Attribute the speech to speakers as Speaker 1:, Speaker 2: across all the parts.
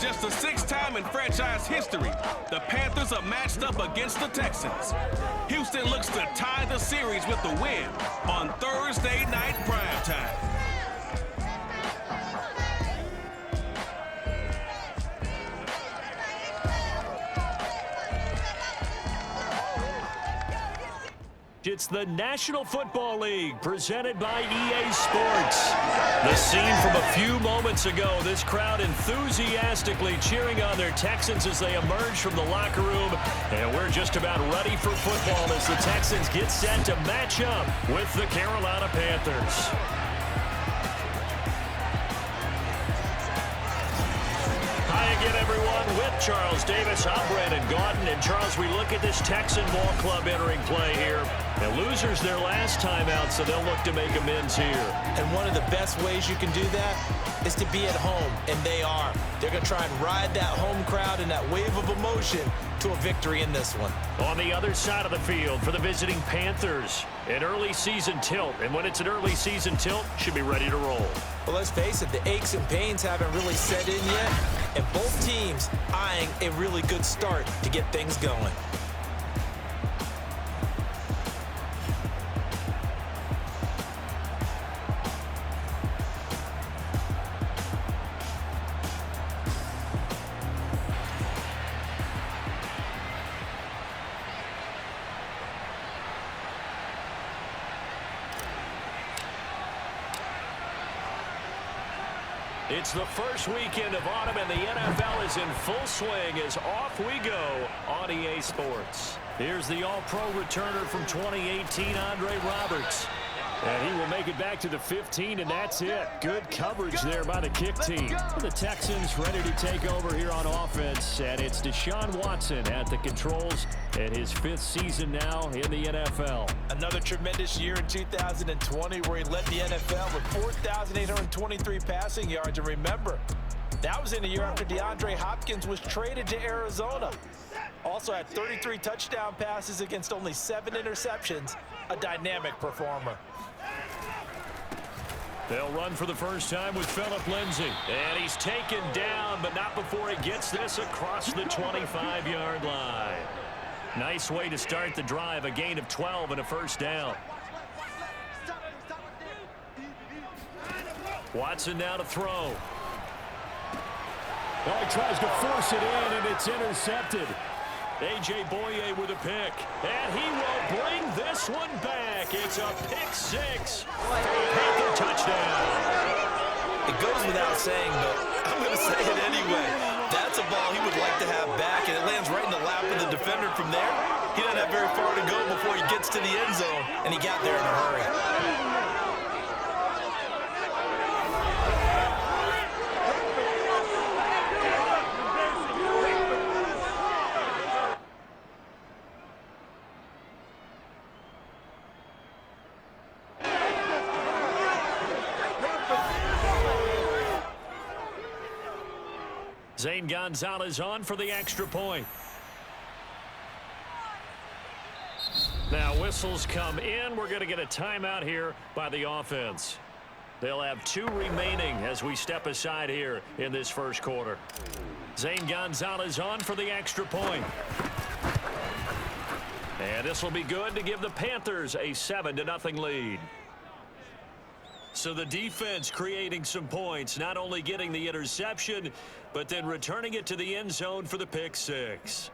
Speaker 1: just the 6th time in franchise history, the Panthers are matched up against the Texans. Houston looks to tie the series with the win on Thursday night primetime.
Speaker 2: It's the National Football League presented by EA Sports. The scene from a few moments ago, this crowd enthusiastically cheering on their Texans as they emerge from the locker room. And we're just about ready for football as the Texans get set to match up with the Carolina Panthers. Hi again, everyone. With Charles Davis, I'm Brandon Gaudin. And Charles, we look at this Texan ball club entering play here. The losers their last time out, so they'll look to make amends here.
Speaker 3: And one of the best ways you can do that is to be at home, and they are. They're going to try and ride that home crowd and that wave of emotion to a victory in this one.
Speaker 2: On the other side of the field for the visiting Panthers, an early season tilt. And when it's an early season tilt, should be ready to roll.
Speaker 3: Well, let's face it, the aches and pains haven't really set in yet, and both teams eyeing a really good start to get things going.
Speaker 2: It's the first weekend of autumn, and the NFL is in full swing as off we go on EA Sports. Here's the All-Pro returner from 2018, Andre Roberts. And he will make it back to the 15, and that's it. Good coverage there by the kick team. The Texans ready to take over here on offense, and it's Deshaun Watson at the controls in his 5th season now in the NFL.
Speaker 3: Another tremendous year in 2020 where he led the NFL with 4,823 passing yards. And remember, that was in the year after DeAndre Hopkins was traded to Arizona. Also had 33 touchdown passes against only 7 interceptions. A dynamic performer.
Speaker 2: They'll run for the first time with Phillip Lindsay. And he's taken down, but not before he gets this across the 25-yard line. Nice way to start the drive, a gain of 12 and a first down. Watson now to throw. Oh, he tries to force it in, and it's intercepted. A.J. Boye with a pick, and he will bring this one back. It's a pick 6 for a Panther touchdown.
Speaker 3: It goes without saying, but I'm going to say it anyway. That's a ball he would like to have back, and it lands right in the lap of the defender from there. He doesn't have very far to go before he gets to the end zone, and he got there in a hurry.
Speaker 2: Zane Gonzalez on for the extra point. Now whistles come in. We're going to get a timeout here by the offense. They'll have 2 remaining as we step aside here in this first quarter. Zane Gonzalez on for the extra point. And this will be good to give the Panthers a 7-0 lead. So the defense creating some points, not only getting the interception, but then returning it to the end zone for the pick 6.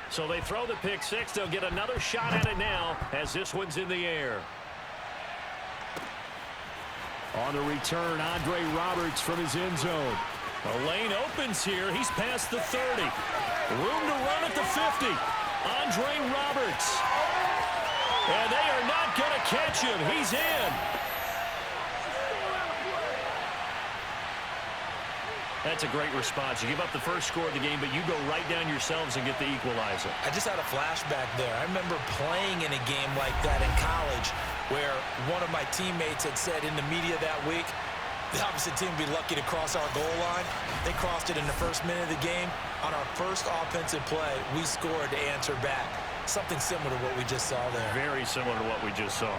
Speaker 2: So they throw the pick 6. They'll get another shot at it now as this one's in the air. On the return, Andre Roberts from his end zone. The lane opens here. He's past the 30. Room to run at the 50. Andre Roberts. And they are not going to catch him. He's in. That's a great response. You give up the first score of the game, but you go right down yourselves and get the equalizer.
Speaker 3: I just had a flashback there. I remember playing in a game like that in college where one of my teammates had said in the media that week, the opposite team would be lucky to cross our goal line. They crossed it in the first minute of the game. On our first offensive play, we scored to answer back. Something similar to what we just saw there.
Speaker 2: Very similar to what we just saw.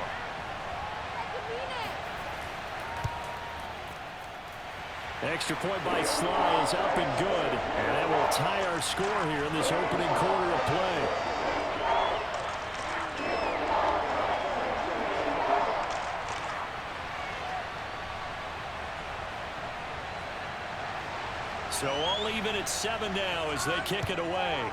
Speaker 2: Extra point by Sly is up and good. And that will tie our score here in this opening quarter of play. So all even at 7 now as they kick it away.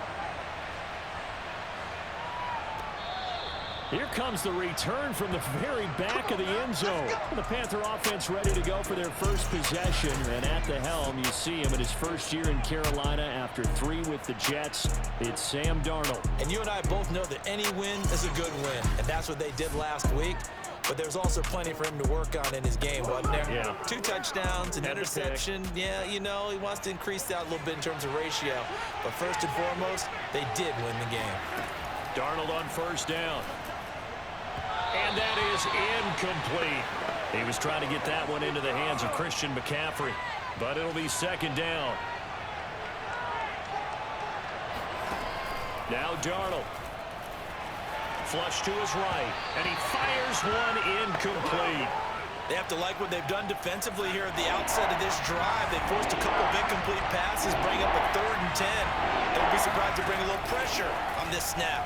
Speaker 2: Here comes the return from the very back of the end zone. The Panther offense ready to go for their first possession. And at the helm, you see him in his first year in Carolina after 3 with the Jets. It's Sam Darnold.
Speaker 3: And you and I both know that any win is a good win. And that's what they did last week. But there's also plenty for him to work on in his game, wasn't there?
Speaker 2: Yeah.
Speaker 3: 2 touchdowns, an interception. Yeah, you know, he wants to increase that a little bit in terms of ratio. But first and foremost, they did win the game.
Speaker 2: Darnold on first down. And that is incomplete. He was trying to get that one into the hands of Christian McCaffrey. But it'll be second down. Now Darnold. Flush to his right. And he fires one incomplete.
Speaker 3: They have to like what they've done defensively here at the outset of this drive. They forced a couple of incomplete passes, bring up a 3rd and 10. They would be surprised to bring a little pressure on this snap.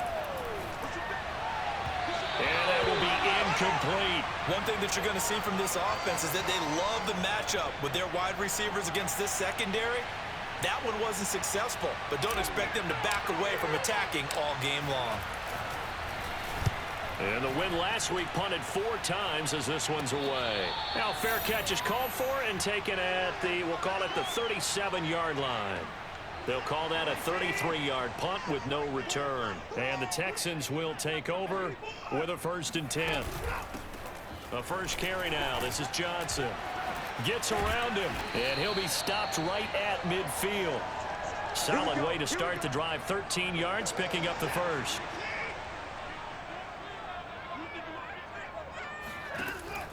Speaker 2: And that will be incomplete.
Speaker 3: One thing that you're going to see from this offense is that they love the matchup with their wide receivers against this secondary. That one wasn't successful, but don't expect them to back away from attacking all game long.
Speaker 2: And the win last week punted 4 times as this one's away. Now fair catch is called for and taken at the, we'll call it the 37-yard line. They'll call that a 33-yard punt with no return. And the Texans will take over with a 1st and 10. A first carry now. This is Johnson. Gets around him, and he'll be stopped right at midfield. Solid way to start the drive. 13 yards, picking up the first.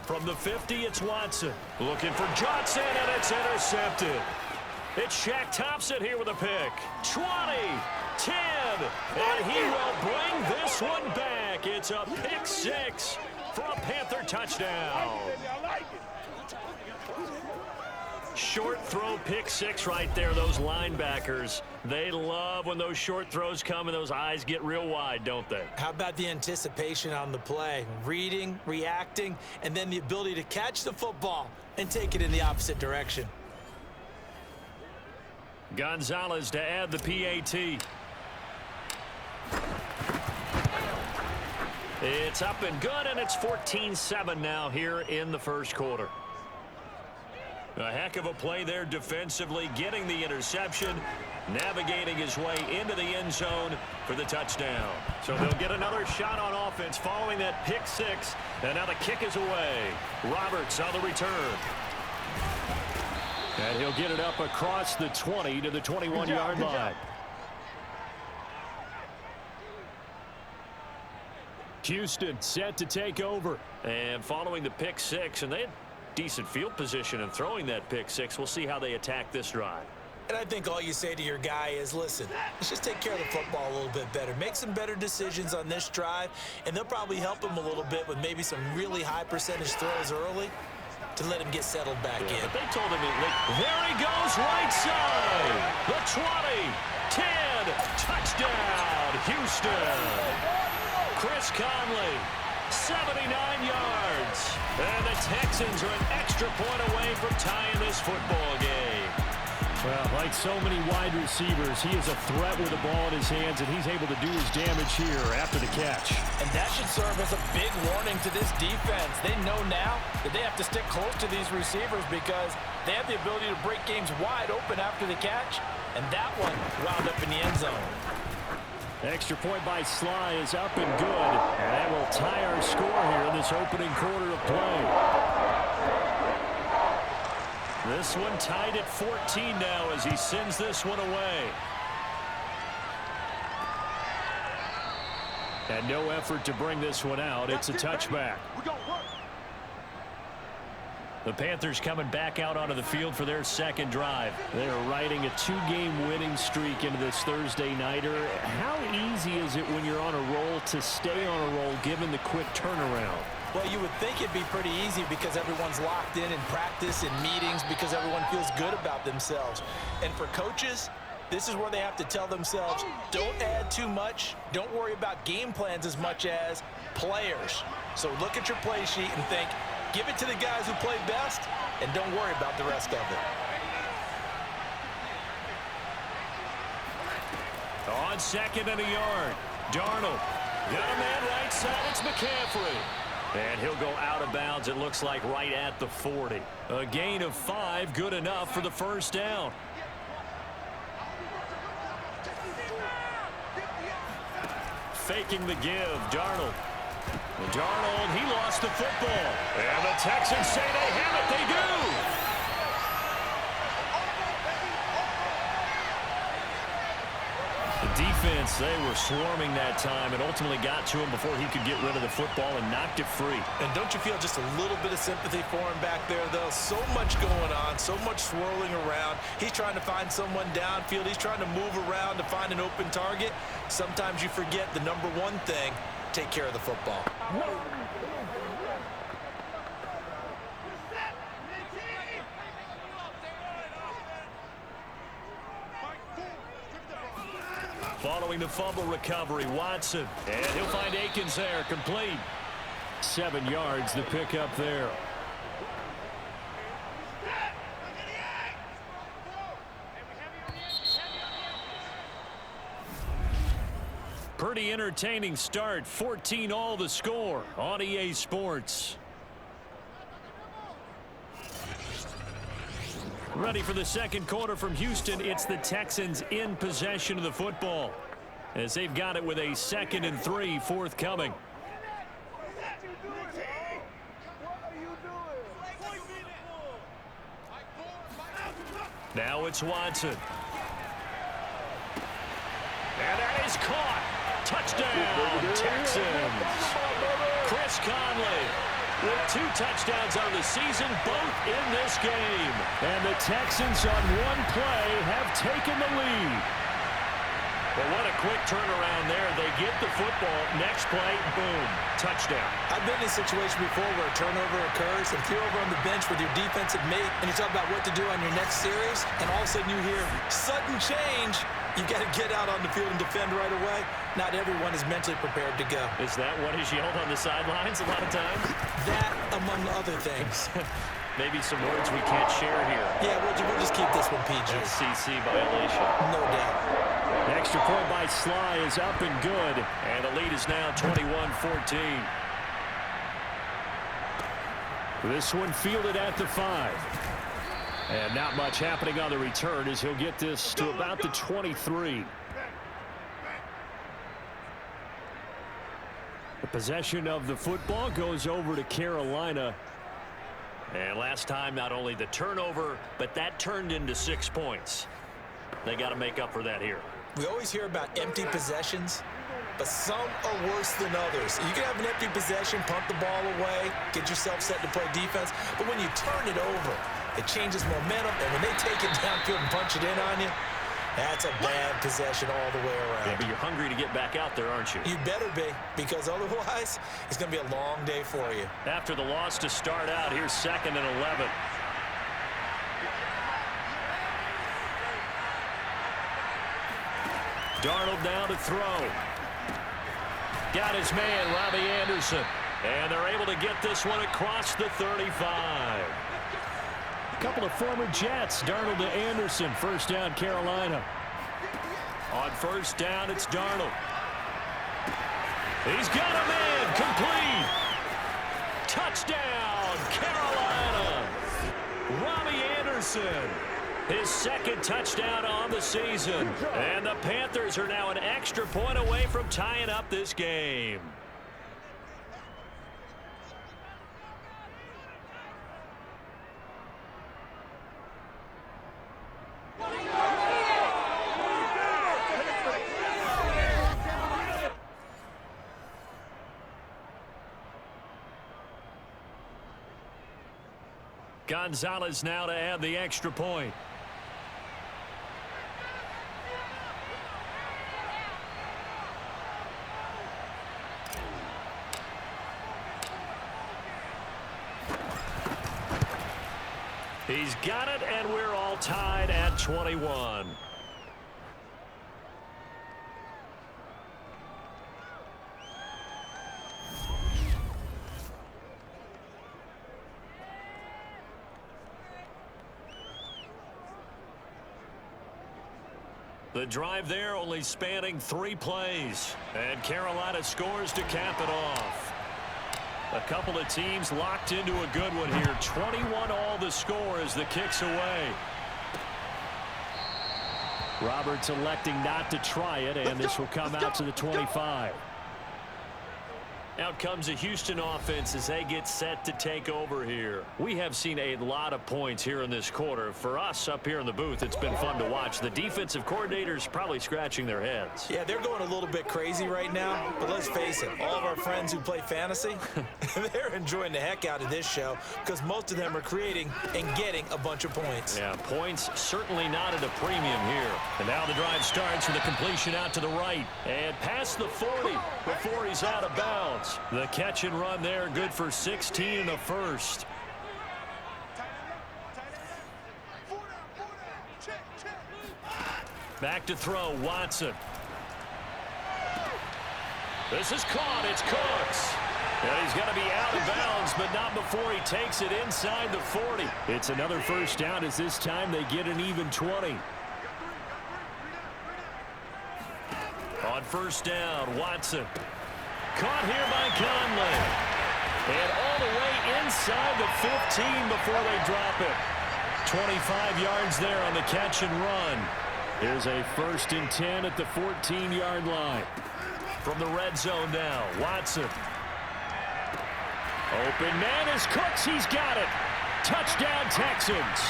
Speaker 2: From the 50, it's Watson. Looking for Johnson, and it's intercepted. It's Shaq Thompson here with a pick. 20, 10, and he will bring this one back. It's a pick 6 for a Panther touchdown. Short throw pick 6 right there. Those linebackers, they love when those short throws come and those eyes get real wide, don't they?
Speaker 3: How about the anticipation on the play? Reading, reacting, and then the ability to catch the football and take it in the opposite direction.
Speaker 2: Gonzalez to add the PAT. It's up and good, and it's 14-7 now here in the first quarter. A heck of a play there defensively, getting the interception, navigating his way into the end zone for the touchdown. So they'll get another shot on offense following that pick 6, and now the kick is away. Roberts on the return. And he'll get it up across the 20 to the 21-yard line. Houston set to take over. And following the pick 6, and they had decent field position in throwing that pick 6. We'll see how they attack this drive.
Speaker 3: And I think all you say to your guy is, listen, let's just take care of the football a little bit better. Make some better decisions on this drive, and they'll probably help him a little bit with maybe some really high percentage throws early to let him get settled back in.
Speaker 2: But they told him, there he goes, right side. The 20, 10, touchdown, Houston. Chris Conley, 79 yards. And the Texans are an extra point away from tying this football game. Well, like so many wide receivers, he is a threat with the ball in his hands, and he's able to do his damage here after the catch.
Speaker 3: And that should serve as a big warning to this defense. They know now that they have to stick close to these receivers because they have the ability to break games wide open after the catch. And that one wound up in the end zone.
Speaker 2: Extra point by Sly is up and good. And that will tie our score here in this opening quarter of play. This one tied at 14 now as he sends this one away. And no effort to bring this one out. It's a touchback. The Panthers coming back out onto the field for their second drive. They are riding a 2-game winning streak into this Thursday nighter. How easy is it when you're on a roll to stay on a roll given the quick turnaround?
Speaker 3: Well, you would think it'd be pretty easy because everyone's locked in practice and meetings because everyone feels good about themselves. And for coaches, this is where they have to tell themselves, don't add too much. Don't worry about game plans as much as players. So look at your play sheet and think, give it to the guys who play best, and don't worry about the rest of it.
Speaker 2: On 2nd and a yard, Darnold. Got a man right side, it's McCaffrey. And he'll go out of bounds, it looks like right at the 40. A gain of 5, good enough for the first down. Faking the give, Darnold. Darnold, he lost the football. And the Texans say they have it. They do. The defense, they were swarming that time and ultimately got to him before he could get rid of the football and knocked it free.
Speaker 3: And don't you feel just a little bit of sympathy for him back there, though? So much going on, so much swirling around. He's trying to find someone downfield. He's trying to move around to find an open target. Sometimes you forget the number one thing, take care of the football.
Speaker 2: Following the fumble recovery, Watson. And he'll find Akins there, complete. 7 yards, the pickup there. Pretty entertaining start. 14 all the score on EA Sports. Ready for the second quarter from Houston. It's the Texans in possession of the football as they've got it with a 2nd and 3 forthcoming. Now it's Watson. And that is caught. Touchdown, Texans. Chris Conley with 2 touchdowns on the season, both in this game. And the Texans on one play have taken the lead. Well, what a quick turnaround there. They get the football. Next play, boom, touchdown.
Speaker 3: I've been in a situation before where a turnover occurs, and if you're over on the bench with your defensive mate, and you talk about what to do on your next series, and all of a sudden you hear sudden change, you've got to get out on the field and defend right away. Not everyone is mentally prepared to go.
Speaker 2: Is that what is yelled on the sidelines a lot of times?
Speaker 3: That, among other things.
Speaker 2: Maybe some words we can't share here.
Speaker 3: Yeah, we'll just keep this one PG.
Speaker 2: SEC violation.
Speaker 3: No doubt.
Speaker 2: Extra point by Sly is up and good. And the lead is now 21-14. This one fielded at the 5. And not much happening on the return as he'll get this to about the 23. The possession of the football goes over to Carolina. And last time, not only the turnover, but that turned into 6 points. They got to make up for that here.
Speaker 3: We always hear about empty possessions, but some are worse than others. You can have an empty possession, punt the ball away, get yourself set to play defense, but when you turn it over, it changes momentum, and when they take it downfield and punch it in on you, that's a bad possession all the way around.
Speaker 2: Yeah, but you're hungry to get back out there, aren't you?
Speaker 3: You better be, because otherwise, it's going to be a long day for you.
Speaker 2: After the loss to start out, here's 2nd and 11. Darnold down to throw. Got his man, Robbie Anderson. And they're able to get this one across the 35. A couple of former Jets, Darnold to Anderson. First down, Carolina. On first down, it's Darnold. He's got a man, complete. Touchdown, Carolina. Robbie Anderson. His 2nd touchdown on the season. And the Panthers are now an extra point away from tying up this game. Gonzalez now to add the extra point. He's got it, and we're all tied at 21. The drive there only spanning 3 plays. And Carolina scores to cap it off. A couple of teams locked into a good one here. 21 all the score as the kick's away. Roberts electing not to try it, and this will come out to the 25. Out comes the Houston offense as they get set to take over here. We have seen a lot of points here in this quarter. For us up here in the booth, it's been fun to watch. The defensive coordinators probably scratching their heads.
Speaker 3: Yeah, they're going a little bit crazy right now, but let's face it, all of our friends who play fantasy, they're enjoying the heck out of this show because most of them are creating and getting a bunch of points.
Speaker 2: Yeah, points certainly not at a premium here. And now the drive starts with a completion out to the right and past the 40 before he's out of bounds. The catch and run there, good for 16 in the first. Back to throw, Watson. This is caught, it's Cooks. And he's got to be out of bounds, but not before he takes it inside the 40. It's another first down as this time they get an even 20. On first down, Watson. Caught here by Conley. And all the way inside the 15 before they drop it. 25 yards there on the catch and run. Here's a 1st and 10 at the 14-yard line. From the red zone now, Watson. Open man is Cooks. He's got it. Touchdown, Texans.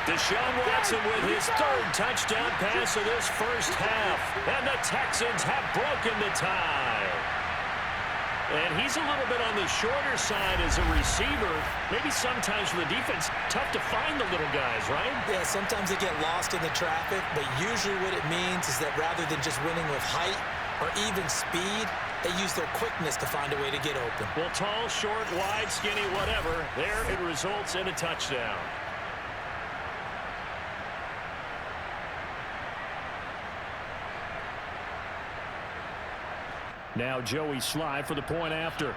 Speaker 2: Deshaun Watson with his 3rd touchdown pass of this first half. And the Texans have broken the tie. And he's a little bit on the shorter side as a receiver. Maybe sometimes for the defense, tough to find the little guys, right?
Speaker 3: Yeah, sometimes they get lost in the traffic, but usually what it means is that rather than just winning with height or even speed, they use their quickness to find a way to get open.
Speaker 2: Well, tall, short, wide, skinny, whatever, there it results in a touchdown. Now Joey Sly for the point after.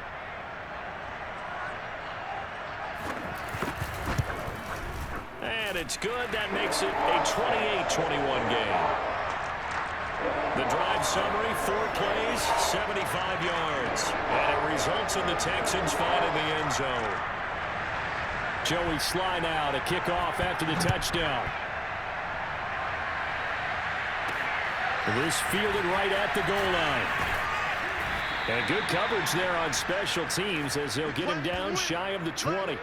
Speaker 2: And it's good. That makes it a 28-21 game. The drive summary, 4 plays, 75 yards. And it results in the Texans finding the end zone. Joey Sly now to kick off after the touchdown. This fielded right at the goal line. And good coverage there on special teams as they'll get him down shy of the 20.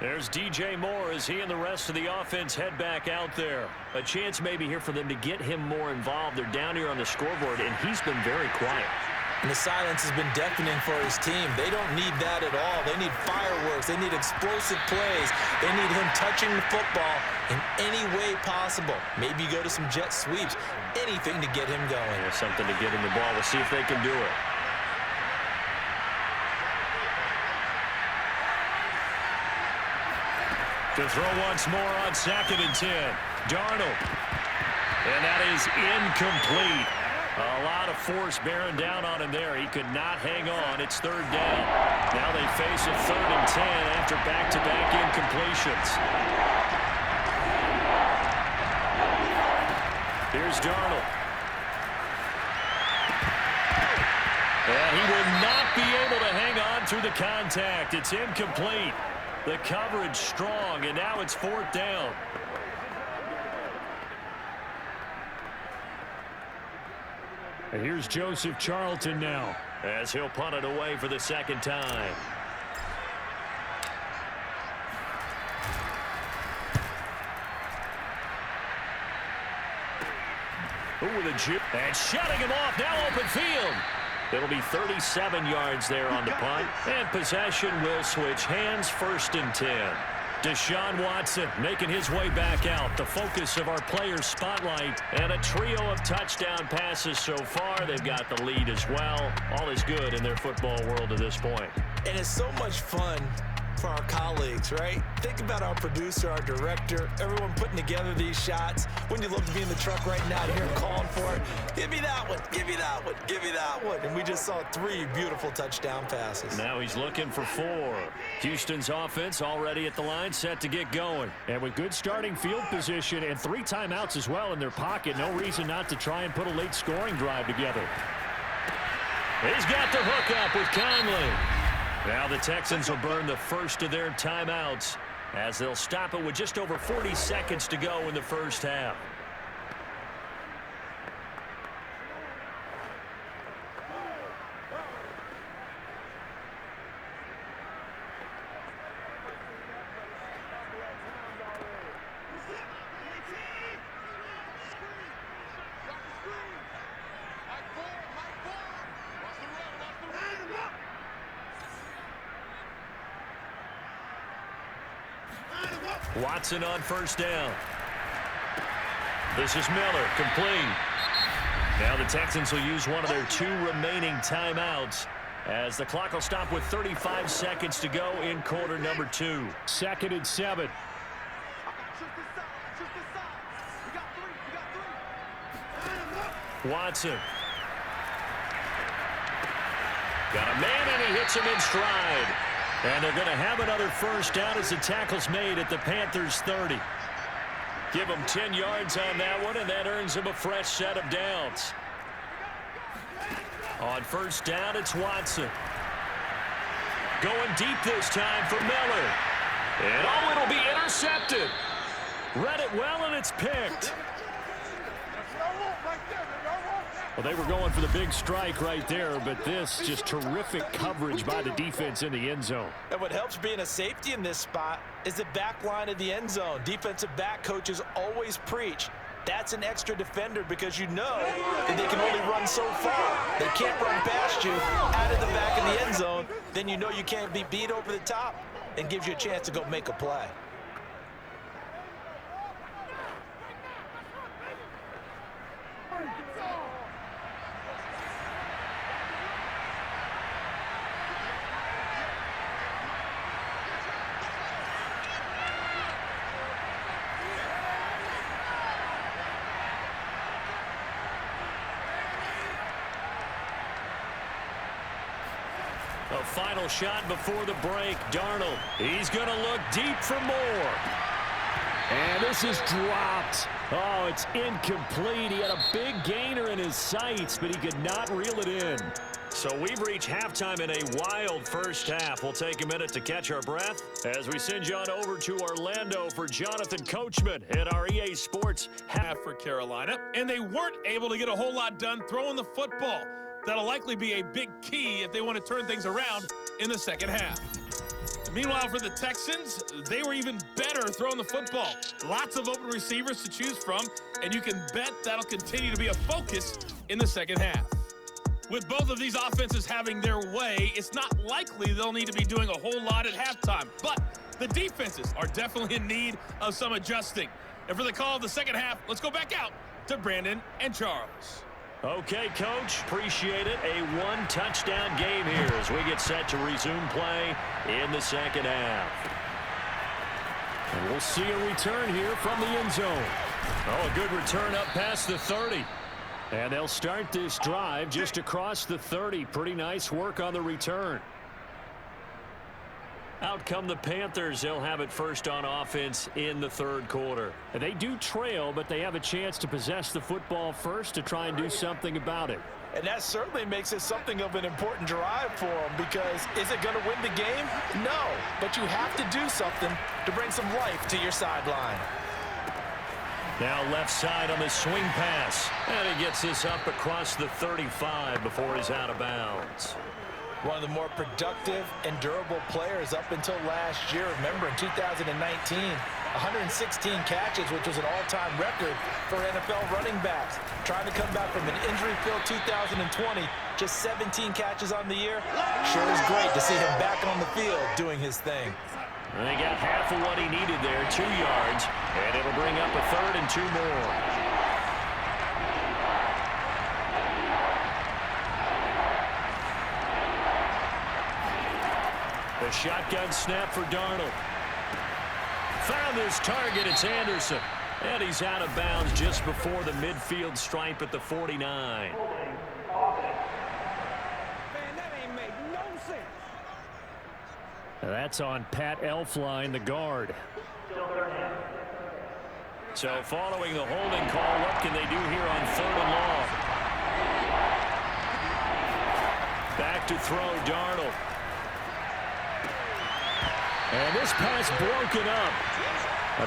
Speaker 2: There's DJ Moore as he and the rest of the offense head back out there. A chance maybe here for them to get him more involved. They're down here on the scoreboard, and he's been very quiet.
Speaker 3: And the silence has been deafening for his team. They don't need that at all. They need fireworks. They need explosive plays. They need him touching the football in any way possible. Maybe go to some jet sweeps. Anything to get him going.
Speaker 2: There's something to get him the ball. We'll see if they can do it. To throw once more on 2nd and 10. Darnold. And that is incomplete. A lot of force bearing down on him there. He could not hang on. It's 3rd down. Now they face a 3rd and 10 after back-to-back incompletions. Here's Darnold. And he will not be able to hang on through the contact. It's incomplete. The coverage strong, and now it's 4th down. And here's Joseph Charlton now as he'll punt it away for the 2nd time. Ooh, with a juke. And shutting him off, now open field. It'll be 37 yards there on the punt. And possession will switch hands, 1st and 10. Deshaun Watson making his way back out. The focus of our players' spotlight. And a trio of touchdown passes so far. They've got the lead as well. All is good in their football world at this point.
Speaker 3: And it's so much fun for our colleagues, right? Think about our producer, our director, everyone putting together these shots. Wouldn't you love to be in the truck right now to hear him calling for it? Give me that one, give me that one, give me that one. And we just saw 3 beautiful touchdown passes.
Speaker 2: Now he's looking for 4. Houston's offense already at the line, set to get going. And with good starting field position and 3 timeouts as well in their pocket, no reason not to try and put a late scoring drive together. He's got the hook up with Conley. Now the Texans will burn the first of their timeouts as they'll stop it with just over 40 seconds to go in the first half. Watson on first down. This is Miller, complete. Now the Texans will use one of their 2 remaining timeouts as the clock will stop with 35 seconds to go in quarter number 2. 2nd and 7. Watson. Got a man and he hits him in stride. And they're going to have another first down as the tackle's made at the Panthers 30. Give them 10 yards on that one, and that earns them a fresh set of downs. On first down, it's Watson. Going deep this time for Miller. And oh, it'll be intercepted. Read it well, and it's picked. Well, they were going for the big strike right there, but this just terrific coverage by the defense in the end zone.
Speaker 3: And what helps being a safety in this spot is the back line of the end zone. Defensive back coaches always preach. That's an extra defender because you know that they can only run so far. They can't run past you out of the back of the end zone. Then you know you can't be beat over the top and gives you a chance to go make a play.
Speaker 2: A final shot before the break. Darnold. He's going to look deep for more. And this is dropped. Oh, it's incomplete. He had a big gainer in his sights, but he could not reel it in. So we've reached halftime in a wild first half. We'll take a minute to catch our breath as we send you on over to Orlando for Jonathan Coachman at our EA Sports
Speaker 1: half for Carolina, and they weren't able to get a whole lot done throwing the football. That'll likely be a big key if they want to turn things around in the second half. Meanwhile, for the Texans, they were even better throwing the football. Lots of open receivers to choose from, and you can bet that'll continue to be a focus in the second half. With both of these offenses having their way, it's not likely they'll need to be doing a whole lot at halftime. But the defenses are definitely in need of some adjusting. And for the call of the second half, let's go back out to Brandon and Charles.
Speaker 2: Okay, Coach, appreciate it. A 1-touchdown game here as we get set to resume play in the second half. And we'll see a return here from the end zone. Oh, a good return up past the 30. And they'll start this drive just across the 30. Pretty nice work on the return. Out come the Panthers. They'll have it first on offense in the third quarter. And they do trail, but they have a chance to possess the football first to try and do something about it.
Speaker 3: And that certainly makes it something of an important drive for them because is it going to win the game? No, but you have to do something to bring some life to your sideline.
Speaker 2: Now left side on the swing pass. And he gets this up across the 35 before he's out of bounds.
Speaker 3: One of the more productive and durable players up until last year. Remember, in 2019, 116 catches, which was an all-time record for NFL running backs. Trying to come back from an injury-filled 2020, just 17 catches on the year. Sure is great to see him back on the field doing his thing.
Speaker 2: And they got half of what he needed there, 2 yards, and it'll bring up a 3rd and 2 more. A shotgun snap for Darnold. Found his target. It's Anderson. And he's out of bounds just before the midfield stripe at the 49.
Speaker 4: Man, that ain't make no sense.
Speaker 2: That's on Pat Elflein, the guard. So following the holding call, what can they do here on 3rd and long? Back to throw, Darnold. And this pass broken up.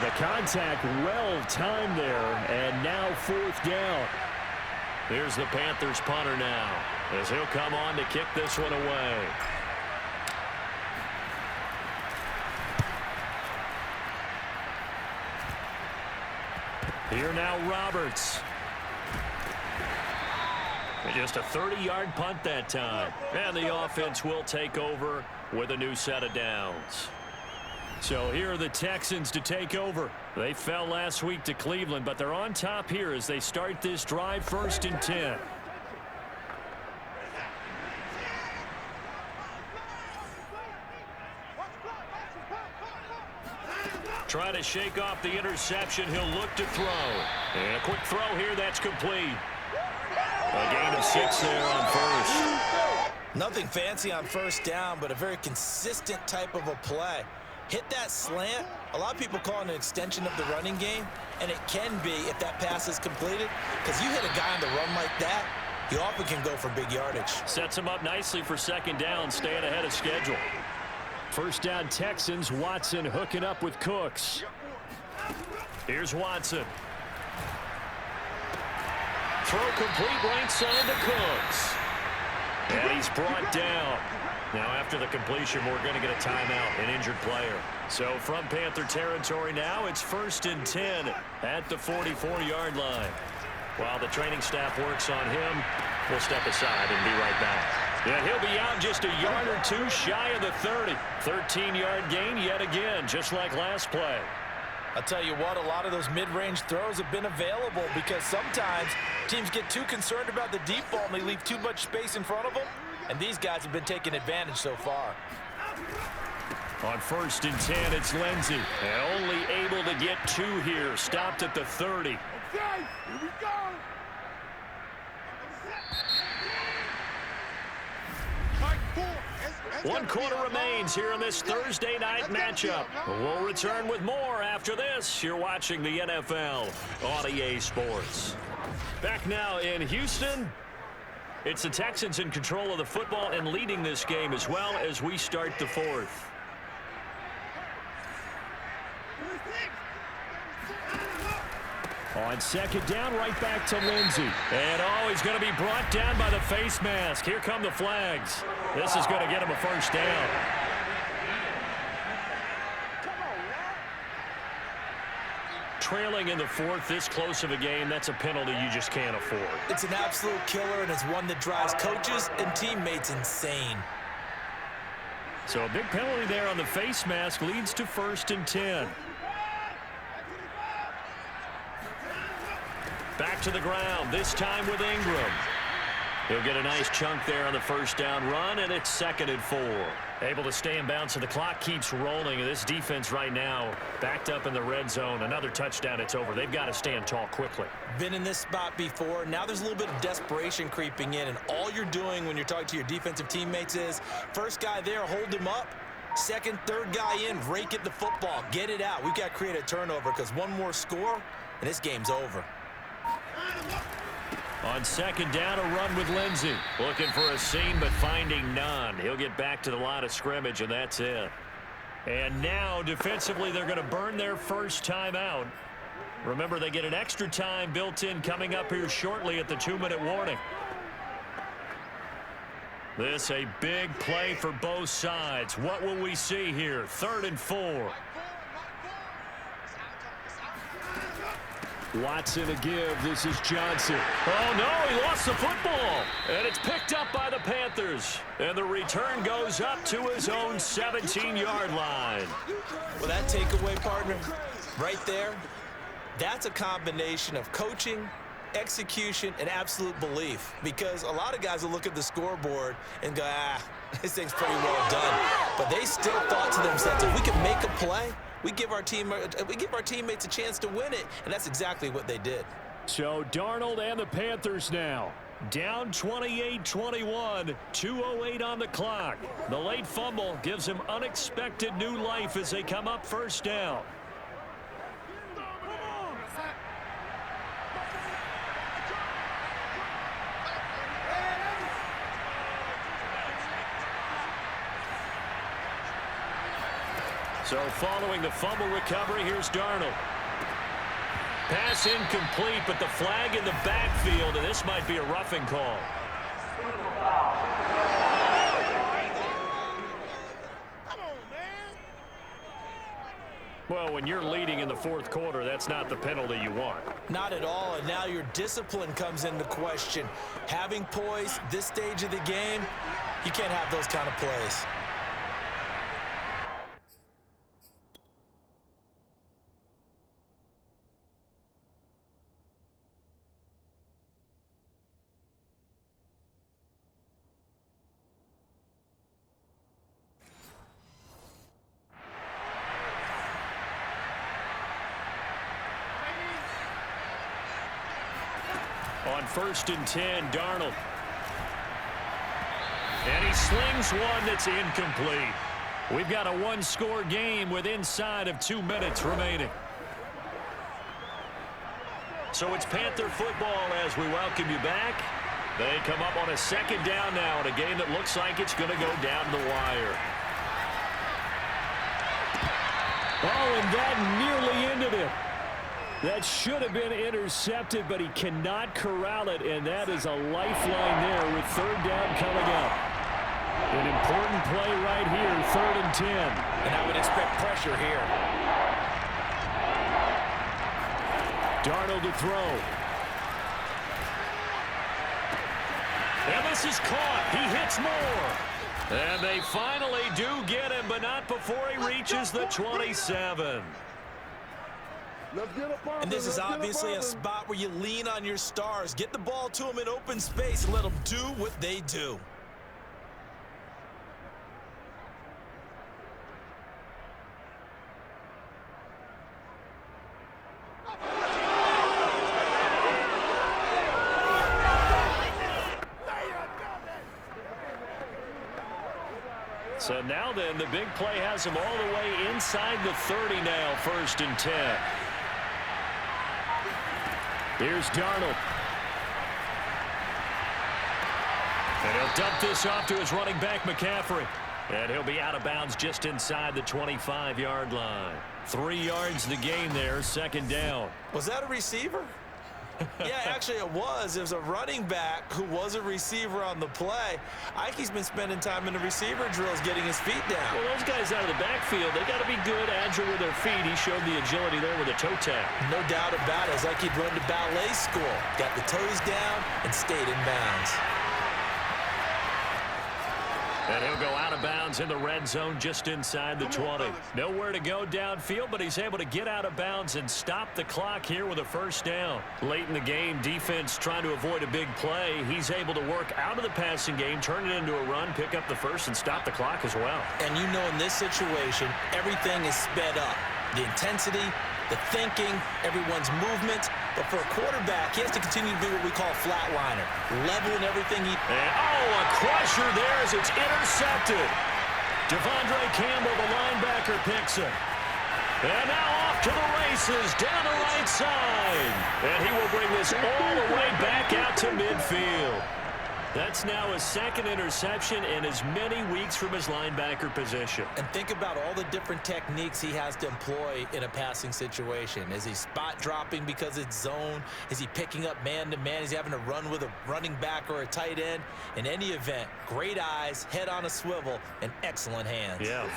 Speaker 2: The contact well timed there, and now 4th down. Here's the Panthers punter now, as he'll come on to kick this one away. Here now, Roberts. Just a 30-yard punt that time. And the offense will take over with a new set of downs. So here are the Texans to take over. They fell last week to Cleveland, but they're on top here as they start this drive 1st and 10. Try to shake off the interception. He'll look to throw. And a quick throw here. That's complete. A gain of 6 there on 1st.
Speaker 3: Nothing fancy on 1st down, but a very consistent type of a play. Hit that slant. A lot of people call it an extension of the running game, and it can be if that pass is completed, because you hit a guy on the run like that, you often can go for big yardage.
Speaker 2: Sets him up nicely for 2nd down, staying ahead of schedule. 1st down Texans. Watson hooking up with Cooks. Here's Watson. Throw complete right side to Cooks. And he's brought down. Now after the completion, we're going to get a timeout, an injured player. So from Panther territory now, it's 1st and 10 at the 44-yard line. While the training staff works on him, we'll step aside and be right back. Yeah, he'll be out just a yard or 2 shy of the 30. 13-yard gain yet again, just like last play.
Speaker 3: I'll tell you what, a lot of those mid-range throws have been available because sometimes teams get too concerned about the deep ball and they leave too much space in front of them, and these guys have been taking advantage so far.
Speaker 2: On 1st and 10, it's Lindsey. And only able to get 2 here. Stopped at the 30.
Speaker 4: Okay, here we go.
Speaker 2: 1 quarter remains here in this Thursday night matchup. We'll return with more after this. You're watching the NFL on EA Sports. Back now in Houston. It's the Texans in control of the football and leading this game as well as we start the 4th. On 2nd down, right back to Lindsey. And he's going to be brought down by the face mask. Here come the flags. This is going to get him a 1st down. Trailing in the 4th, this close of a game, that's a penalty you just can't afford.
Speaker 3: It's an absolute killer, and it's one that drives coaches and teammates insane.
Speaker 2: So a big penalty there on the face mask leads to 1st and 10. Back to the ground, this time with Ingram. He'll get a nice chunk there on the 1st down run, and it's 2nd and 4. Able to stay in bounds, so the clock keeps rolling. And this defense right now backed up in the red zone. Another touchdown, it's over. They've got to stand tall quickly.
Speaker 3: Been in this spot before. Now there's a little bit of desperation creeping in, and all you're doing when you're talking to your defensive teammates is, first guy there, hold him up. Second, third guy in, rake at the football. Get it out. We've got to create a turnover because one more score, and this game's over.
Speaker 2: On 2nd down, a run with Lindsey. Looking for a seam, but finding none. He'll get back to the line of scrimmage, and that's it. And now, defensively, they're going to burn their first time out. Remember, they get an extra time built in coming up here shortly at the 2-minute warning. This a big play for both sides. What will we see here? 3rd and 4. Watson a give. This is Johnson. Oh, no, he lost the football. And it's picked up by the Panthers. And the return goes up to his own 17-yard line.
Speaker 3: Well, that takeaway, partner, right there, that's a combination of coaching execution, and absolute belief. Because a lot of guys will look at the scoreboard and go, this thing's pretty well done. But they still thought to themselves, if we can make a play, we give our teammates a chance to win it. And that's exactly what they did.
Speaker 2: So Darnold and the Panthers now down 28-21, 2:08 on the clock. The late fumble gives him unexpected new life as they come up first down. So following the fumble recovery, here's Darnold. Pass incomplete, but the flag in the backfield, and this might be a roughing call. Well, when you're leading in the fourth quarter, that's not the penalty you want.
Speaker 3: Not at all, and now your discipline comes into question. Having poise this stage of the game, you can't have those kind of plays.
Speaker 2: On 1st and 10, Darnold. And he slings one that's incomplete. We've got a one-score game with inside of 2 minutes remaining. So it's Panther football as we welcome you back. They come up on a second down now in a game that looks like it's going to go down the wire. Oh, and that nearly ended it. That should have been intercepted, but he cannot corral it, and that is a lifeline there with third down coming up. An important play right here, 3rd and 10.
Speaker 3: And I would expect pressure here.
Speaker 2: Darnold to throw. And this is caught. He hits more. And they finally do get him, but not before he reaches the 27.
Speaker 3: And this is obviously a spot where you lean on your stars. Get the ball to them in open space and let them do what they do.
Speaker 2: So now then, the big play has him all the way inside the 30 now, 1st and 10. Here's Darnold. And he'll dump this off to his running back, McCaffrey. And he'll be out of bounds just inside the 25-yard line. 3 yards the gain there, 2nd down.
Speaker 3: Was that a receiver? Yeah, actually it was. It was a running back who was a receiver on the play. Ike's been spending time in the receiver drills getting his feet down.
Speaker 2: Well, those guys out of the backfield, they got to be good, agile with their feet. He showed the agility there with a toe tap.
Speaker 3: No doubt about it. It's like he'd run to ballet school. Got the toes down and stayed in bounds.
Speaker 2: And he'll go out of bounds in the red zone just inside the 20. Nowhere to go downfield, but he's able to get out of bounds and stop the clock here with a 1st down. Late in the game, defense trying to avoid a big play. He's able to work out of the passing game, turn it into a run, pick up the 1st, and stop the clock as well.
Speaker 3: And you know in this situation, everything is sped up. The intensity, the thinking, everyone's movement. But for a quarterback, he has to continue to be what we call a flatliner, leveling everything he...
Speaker 2: And, a crusher there as it's intercepted. Devondre Campbell, the linebacker, picks it. And now off to the races, down the right side. And he will bring this all the way back out to midfield. That's now his 2nd interception in as many weeks from his linebacker position.
Speaker 3: And think about all the different techniques he has to employ in a passing situation. Is he spot dropping because it's zone? Is he picking up man-to-man? Is he having to run with a running back or a tight end? In any event, great eyes, head on a swivel, and excellent hands.
Speaker 2: Yeah,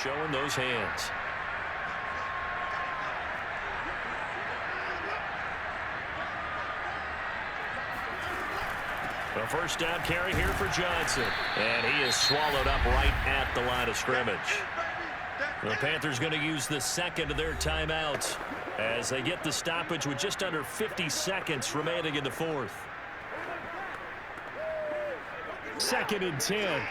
Speaker 2: showing those hands. A first down carry here for Johnson. And he is swallowed up right at the line of scrimmage. The Panthers going to use the second of their timeouts as they get the stoppage with just under 50 seconds remaining in the fourth. 2nd and 10.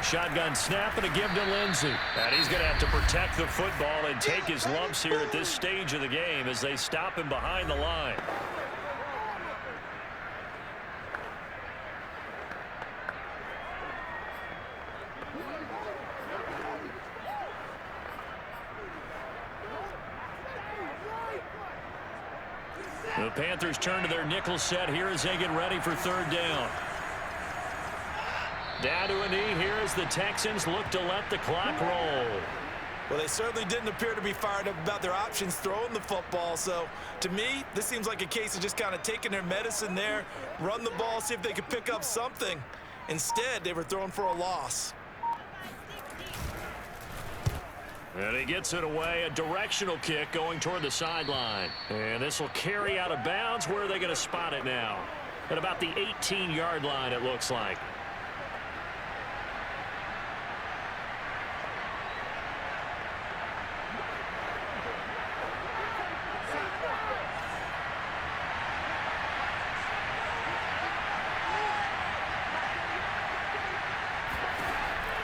Speaker 2: Shotgun snap and a give to Lindsey. And he's going to have to protect the football and take his lumps here at this stage of the game as they stop him behind the line. The Panthers turn to their nickel set here as they get ready for 3rd down. Down to a knee here as the Texans look to let the clock roll.
Speaker 3: Well, they certainly didn't appear to be fired up about their options throwing the football. So, to me, this seems like a case of just kind of taking their medicine there, run the ball, see if they could pick up something. Instead, they were throwing for a loss.
Speaker 2: And he gets it away, a directional kick going toward the sideline. And this will carry out of bounds. Where are they going to spot it now? At about the 18-yard line, it looks like.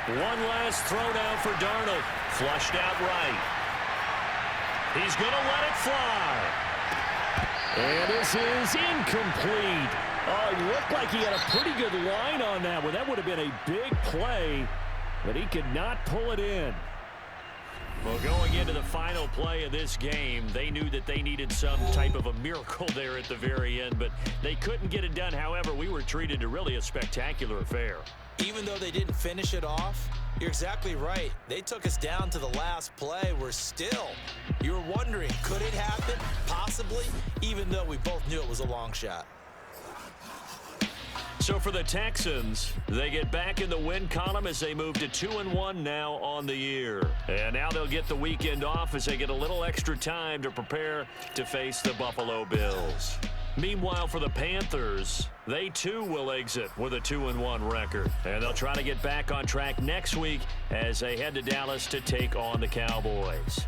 Speaker 2: One last throw now for Darnold. Flushed out right. He's going to let it fly. And this is incomplete. Oh, it looked like he had a pretty good line on that one. That would have been a big play, but he could not pull it in. Well, going into the final play of this game, they knew that they needed some type of a miracle there at the very end, but they couldn't get it done. However, we were treated to really a spectacular affair.
Speaker 3: Even though they didn't finish it off, you're exactly right. They took us down to the last play. We're still, you were wondering, could it happen? Possibly, even though we both knew it was a long shot.
Speaker 2: So for the Texans, they get back in the win column as they move to 2-1 now on the year. And now they'll get the weekend off as they get a little extra time to prepare to face the Buffalo Bills. Meanwhile, for the Panthers, they too will exit with a 2-1 record. And they'll try to get back on track next week as they head to Dallas to take on the Cowboys.